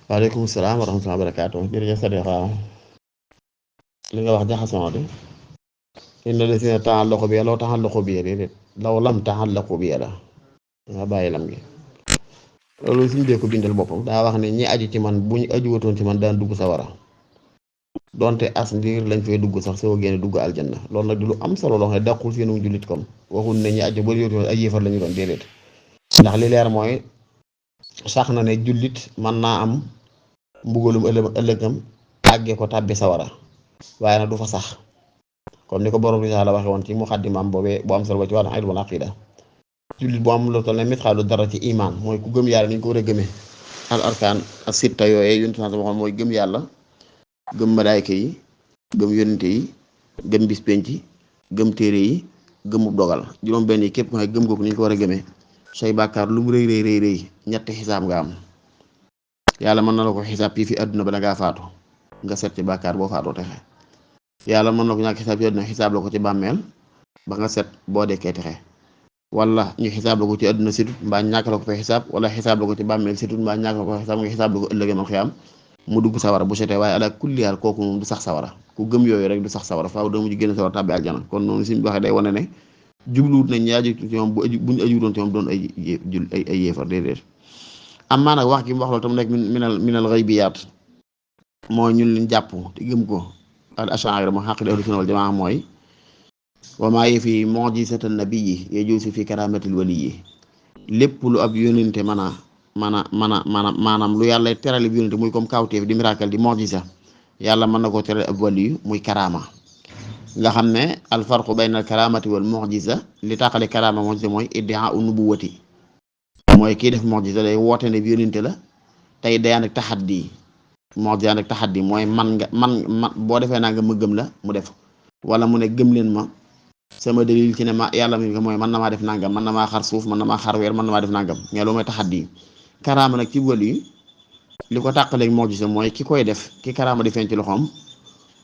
waaleykum salaam wa rahmatulah barakaatu jërëjëf Sadiqa li nga wax jaxasoo de inna lazina ta'allaqu bi law ta'allaqu bi déedéet law lam ta'allaqu bi la nga bàyyi lam gi loolu suñu bee ko bindal boppam daa wax ne ñi aju ci man bu ñu aju watoon ci man daan dugg sawara donte as ndiir lañ fay dugg sax soo génne dugg aljanna loolu nag di lu am solo loo xam ne dàqul seenu jullit comme waxul ne ñi aju ba yotoon ay yéefar la ñu doon déedéet ndax li leer mooy sax na ne jullit mën naa am mbugalum ëllëgam àggee ko tàbbi sawara waaye nag du fa sax comme ni ko borom risaala waxe woon ci muxaddimaam boobee bu am solo ba ci wàllu ilmul aqida jullit bu am lu toll ne mitxaalu dara ci iman mooy ku gëm yàlla ni ñu ko war a gëmee al arkaan as sitta yooyee yuntu naa waxoon mooy gëm yàlla gëm malaayka yi gëm yonente yi gëm bis penc gëm téere yi gëmub dogal juróom benn yi képp ko ne gëm googu ni ñu ko war a gëmee say bàkkaar lu mu rëy rëy rëy rëy ñetti xisaab nga am yàlla mën na la ko xisaab fii fi àdduna ba da ngaa faatu nga set ci bàkkaar boo faatoo texe yàlla mën na ko ñàkk xisaab ci àdduna xisaab la ko ci bàmmeel ba nga set boo dekkee texe wala ñu xisaab la ko ci àdduna situt mbaa ñàkk la ko fa xisaab wala xisaab la ko ci bàmmeel situt mbaa ñàkk la ko fa xisaab nga xisaab la ko ëllëgee man xiyaam mu dugg sawara bu setee waaye ala kulli haal kooku moom du sax sawara ku gëm yooyu rek du sax sawara faaw da mujj génn sawara tàbbi aljana kon noonu suñu waxee day wane ne jubluwut nañ ñaaju ci moom buñu ajuutoon ci moom doon ay yéefar déedéet am maa nag wax gi mu wax loolu tam nekk minal ghaybiyaat mooy ñun liñ jàpp te gëm ko al ash'ari mu xaqida ahlu sunna wal jamaa mooy wa maa fi mu'jizatan nabiyyi yajuuzu fi karamatil waliyyi lépp lu ab yónente maanaam lu yàlla terale bi yónente muy comme kawteef di miracle di mu'jiza yàlla mën na koo terale ab waliyu muy karama nga xam ne al farqu bayna al karamati wal mu'jiza li tàqale karama mu'jiza mooy iddi'a'u nubuwati mooy kii def mu'jiza day woote ne bi yónente la tey day ànd ak taxaddi mu'jiza ànd ak taxaddi mooy man boo defee naa nga ma gëm la mu def wala mu ne gëm leen ma sama dalil ci ne ma yàlla mi ko mooy mën na maa def nangam mën na maa xar suuf mën na maa xar weer mën na maa def nangam mais loolu mooy taxaddi karaama nag ci wàllu li ko tàqaleeg mu'jiza mooy ki koy def ki karaama di feeñ ci loxoom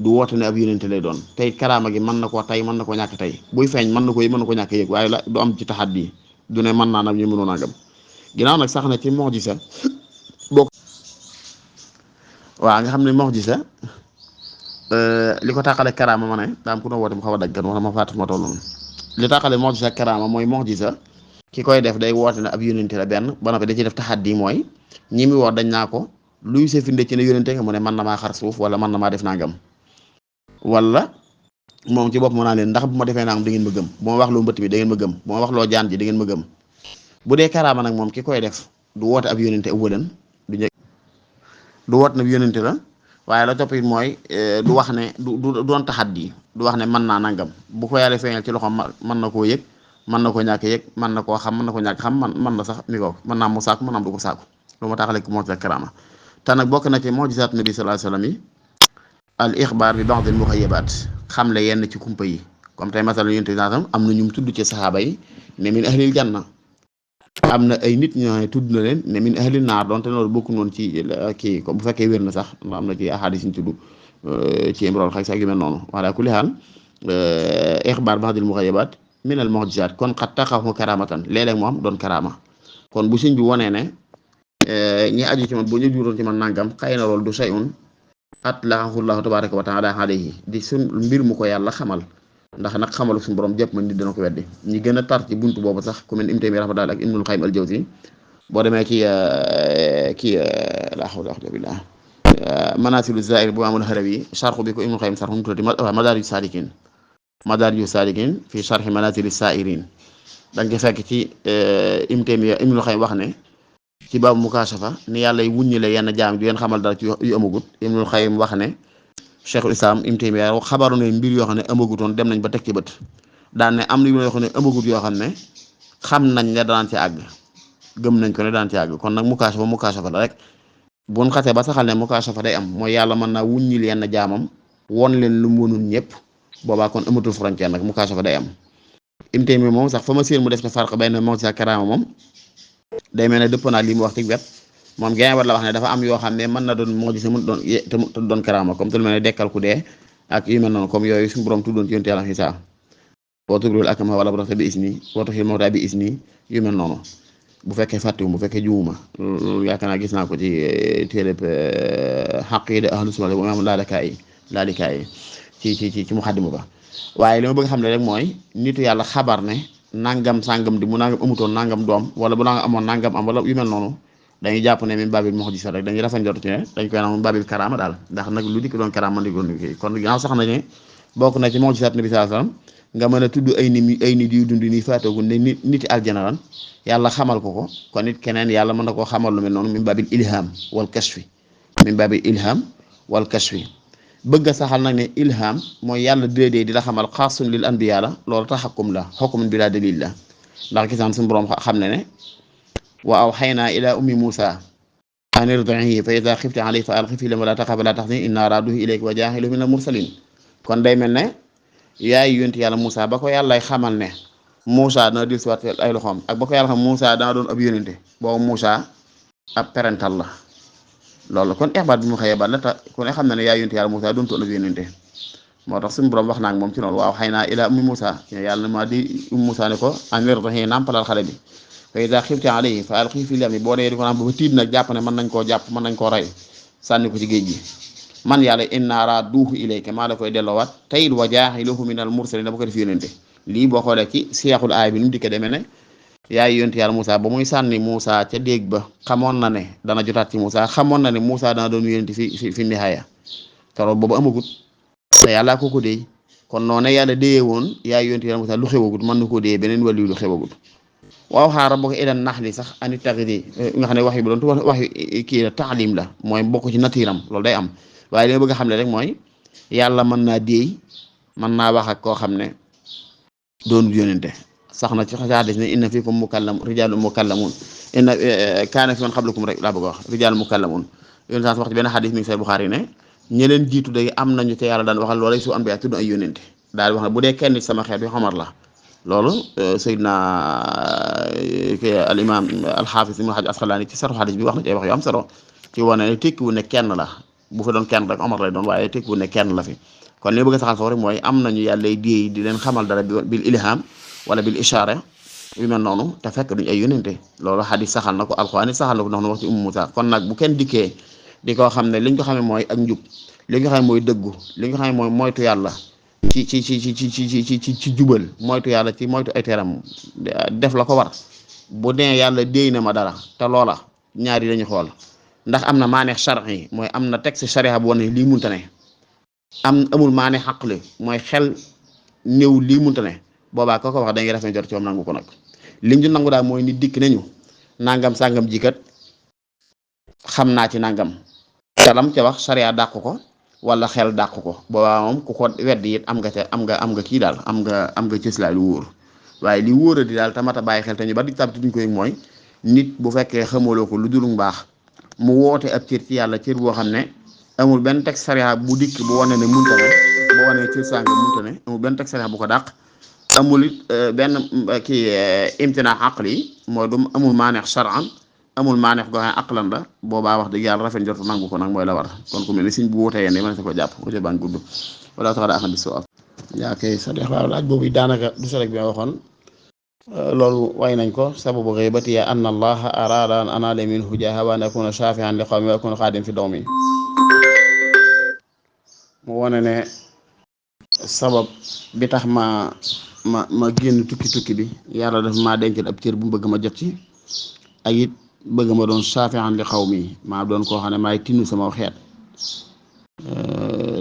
du woote ne ab yónente lay doon tey karaama gi mën na koo tey mën na ko ñàkk tey buy feeñ mën na ko yëg mën na ko ñàkk yëg waaye la du am ci taxaddi du ne mën naa nag ñu mënoo nangam ginnaaw nag sax na ci mu'jiza bokk waaw nga xam ne mu'jiza li ko tàqale karaama ma ne daa am ku no woote mu xaw a daggan wala ma fàttali ma toll noonu li tàqale mu'jiza ak karaama mooy mu'jiza ki koy def day woote ne ab yónente la benn ba noppi da ci def taxaddi mooy ñi mi wax dañ naa ko luy sa firnde ci ne yónente nga mu ne mën na maa xar suuf wala mën na maa def nangam wala moom ci bopp mën naa leen ndax bu ma defee nangam da ngeen ma gëm bu ma wax loo mbëtt bi da ngeen ma gëm bu ma wax loo jaan ji da ngeen ma gëm bu dee karaama nag moom ki koy def du woote ab yónente ëwwalan du woote na ab yónente la waaye la topp it mooy du wax ne du doon taxaddi du wax ne mën naa nangam bu ko yàlla feeñal ci loxoom mën na koo yëg mën na ko ñàkk yëg mën na koo xam mën na ko ñàkk xam mën na sax mi ko mën naa mu saaku mën naa du ko saaku loolu moo taxale ko mu'jiza karaama te nag bokk na ci mu'jizaat nabi sallallahu alayhi wasallam yi al ixbaar bi ba'd al mughayyabaat xam le yenn ci kumpa yi comme tey masala yonent am na ñu tudd ci saxaaba yi ne min ahlil janna am na ay nit ñoo xam ne tudd na leen ne min ahlil naar donte loolu bokku noonu ci kii bu fekkee wér na sax am na ci ahadis ñu tudd ci imrol xay sax yu mel noonu wala kulli haal ixbaar ba'd al mughayyabaat min al mu'jizaat kon xat taxawu karamatan léeg-léeg mu am doon karama kon bu sëñ bi wonee ne ñi aju ci man bu ñu juróon ci man nangam xëy na loolu du shay'un atlaqahu llahu tabaraka wa taala alayhi di sun mbir mu ko yàlla xamal ndax nag xamalu suñu borom jëpp man nit dana ko weddi ñi gën a tar ci buntu boobu sax ku mel Ibnu Taymiyya rahmatullah ak Ibnul Qayyim al-Jawzi boo demee ci la hawla wala quwwata illa billah Manasilu Zaa'ir bu amul Harawi sharh bi ko Ibnul Qayyim sharh mu tuddati Madaariju Saalikiin fi sharhi Manazili Saa'iriin da nga fekk ci Ibnu Taymiyya Ibnul Qayyim wax ne ci baabu mukaashafa ni yàlla wuññile yenn jaam di leen xamal dara ci yu amagut Ibnul Qayyim wax ne Cheikhul Islam Ibnu Taymiyya xabaru ne mbir yoo xam ne amagutoon dem nañ ba teg ci bët daan ne am na yoo xam ne amagut yoo xam ne xam nañ ne daan ci àgg gëm nañ ko ne daan ci àgg kon nag mukaashafa la rek buñ xasee ba saxal ne mukaashafa day am mooy yàlla mën naa wuññil yenn jaamam won leen lu mu mënul ñëpp boobaa kon amatul frontière nag mukaashafa day am Ibnu Taymiyya moom sax fa ma séen mu def ci farq bayna mu'jiza ak karaama moom day mel ne dëpp naa li mu wax ci wet moom gën war la wax ne dafa am yoo xam ne mën na doon mu'jiza mën doon te doon karaama comme te lu mel ne dekkal ku dee ak yu mel noonu comme yooyu suñu borom tuddoon ci yonent Yàlla Isaa wa tubril akmaha wal abrasa bi isni wa tuhyil mawta bi isni yu mel noonu bu fekkee fàttewu bu fekkee juuma loolu yaakaar naa gis naa ko ci téere xaqiida ahlu sunna bu imaam Laalikaay ci muxaddimu ba. waaye li ma bëgg xam ne rek mooy nitu yàlla xabar ne nangam sangam di mu nangam amutoon nangam doom wala bu nangam amoon nangam am wala yu mel noonu dañuy jàpp ne min baabil mu'jiza rek dañuy rafet njort ci ne dañ koy naan min baabil karaama daal ndax nag lu dikk doon karaama man di doon kii kon ginnaaw sax na ne bokk na ci mu'jizaat nabi sallallahu alayhi wasallam nga mën a tudd ay nit yu dund nii faatagul ne niti aljana lan yàlla xamal ko kon nit keneen yàlla mën na koo xamal lu mel noonu min baabil ilham wal kashfi min baabil ilham wal kashfi bëgg a saxal nag ne ilham mooy yàlla déedéet di la xamal xaasun lil anbiya la loolu taxakum la xukmun bila dalil la ndax gisaan suñu borom xam ne wa awxaynaa ila ummi Musa an irdihi fa ida xifti alayhi fa alqi fi lam wala taxafa la taxzan inna raaduhu ilayki wa jaaxiluhu min al mursalin kon day mel ne yaay yonent yàlla Musa ba ko yàllay xamal ne Musa dana dil siwaat ay loxoom ak ba ko yàlla xam Musa dana doon ab yonente boobu Musa ab parental la loolu kon ixbaar bi mu xëyee ba la ta ku ne xam na ne yaay yonent yàlla Musa doon toon ab yonente moo tax suñu borom wax naa ak moom ci noonu waaw xëy naa ila ummi Musa yàlla maa di ummi Musa ne ko an irdihi nàmpalal xale bi fa iza xifti alayhi fa alqi fil yammi boo dee di ko naan ba tiit nag jàpp ne mën nañ koo jàpp mën nañ koo rey sànni ko ci géej gi man yàlla inna raaduhu ilayka maa la koy delloowaat tayit wa jaaxiluhu minal mursalin ba ko def yónente lii boo xoolee ci seexul aay bi nu mu dikkee demee ne yaay yonent yàlla Moussa ba muy sànni Moussa ca déeg ba xamoon na ne dana jotaat ci Moussa xamoon na ne Moussa dana doon yónente fi nihaaya te loolu boobu amagut te yàlla ko déy kon noonu yàlla déyee woon yaay yonent yàlla Moussa lu xewagut mën na koo déyee beneen wàllu lu xewagut waaw xaaral boo ko ilan nax li sax ani taxiri nga xam ne wax yi bu doon tu wax kii la taalim la mooy bokk ci natiiram loolu day am waaye li ma bëgg a xam ne rek mooy yàlla mën naa déey mën naa wax ak koo xam ne doon yónente sax na ci xadis ne inna fiikum rijaalun mukallamuun inna kaana fi man qablakum rek laa bëgg a wax rijaalun mukallamuun yónente wax ci benn xadis mi ngi say Buxaari ne ñi leen jiitu day am nañu te yàlla daan waxal loolay su anbiyaa tudd ay yónente daal di wax ne bu dee kenn ci sama xeet bi xamar la loolu Seydina al imam alxaafis ibnu Hajar Asqalaani ci saru xadis bi wax na ci ay wax yu am solo ci wane ne tekkiwu ne kenn la bu fa doon kenn rek Omar lay doon waaye tekkiwu ne kenn la fi kon li bëgg a saxal foofu rek mooy am nañu yàlla déey di leen xamal dara bil ilham wala bil ishaara yu mel noonu te fekk duñ ay yónente loolu xadis saxal na ko alxuraan saxal na ko ndax nu wax ci Ummu Musa kon nag bu kenn dikkee di ko xam ne liñ ko xamee mooy ak njub li nga xam ne mooy dëggu li nga xam ne mooy moytu yàlla ci jubal moytu yàlla ci moytu ay teram def la ko war bu dee yàlla déey na ma dara te loola ñaari lañu xool ndax am na maaneex shar'i mooy am na texte sharia bu wane lii munta ne amul maaneex aqli mooy xel néew lii munta ne boobaa ko wax dañuy rafet jot ci moom nangu ko nag liñ ñu nangu daal mooy nit dikk nañu nangam sangam jikat xam naa ci nangam calam ca wax sharia dàq ko wala xel dàq ko boobaa moom ku ko weddi it am nga kii daal am nga cëslaay lu wóor waaye li wóor di daal tamata bàyyi xel te ñu ba di tabti duñ ko yëg mooy nit bu fekkee xamaloo ko lu dul mbaax mu woote ab cër ci yàlla cër boo xam ne amul benn texte sariya bu dikk bu wane ne munta ne bu wane cër sànga munta ne amul benn texte sariya bu ko dàq amul it benn kii imtinaa aqli mooy du amul maaneex shar'an amul maaneex goo xam ne aqlan la boobaa wax dëgg yàlla rafet njortu nangu ko nag mooy la war kon ku mel ni siñ bu wootee yéen mën na ko jàpp wute baan gudd wala tax daa xam ne suwaaf yaa kay sa dex waaw laaj boobu daanaka du sa rek bi ma waxoon loolu way nañ ko sababu ghaybati ya anna allaha arada an anala minhu jaha wa an akuna shafi'an li qawmi wa akuna xaadim fi dawmi mu wane ne sabab bi tax ma génn tukki bi yàlla daf maa dencal ab cër bu bëgg ma jot ci ak it bëgg ma doon shafi'an li qawmi maa doon koo xam ne maay tinu sama xeet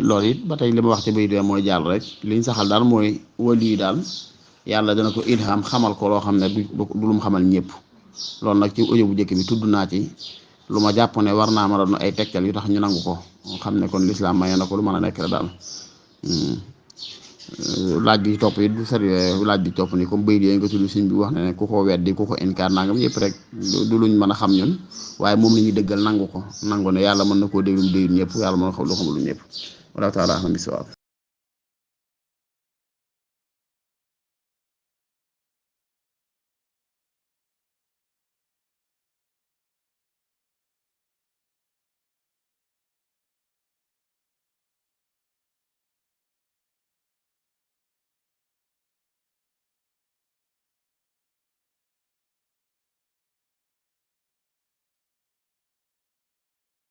loolu it ba tey li ma wax ci bay dee mooy jàll rek liñ saxal daal mooy wali daal yàlla dana ko ilham xamal ko loo xam ne du lu mu xamal ñëpp loolu nag ci audio bu njëkk bi tudd naa ci lu ma jàpp ne war naa mën a doon ay tegtal yu tax ñu nangu ko xam ne kon lislaam maye na ko lu mën a nekk la daal laaj bi topp it du sérieux laaj bi topp ni comme bay dee nga tudd suñ bi wax ne ku ko weddi ku ko inkaar nangam yëpp rek du luñ mën a xam ñun waaye moom la ñuy dëggal nangu ko nangu ne yàlla mën na koo déglum déyul ñëpp yàlla mën na xam loo xamul lu ñëpp wala taala xam bi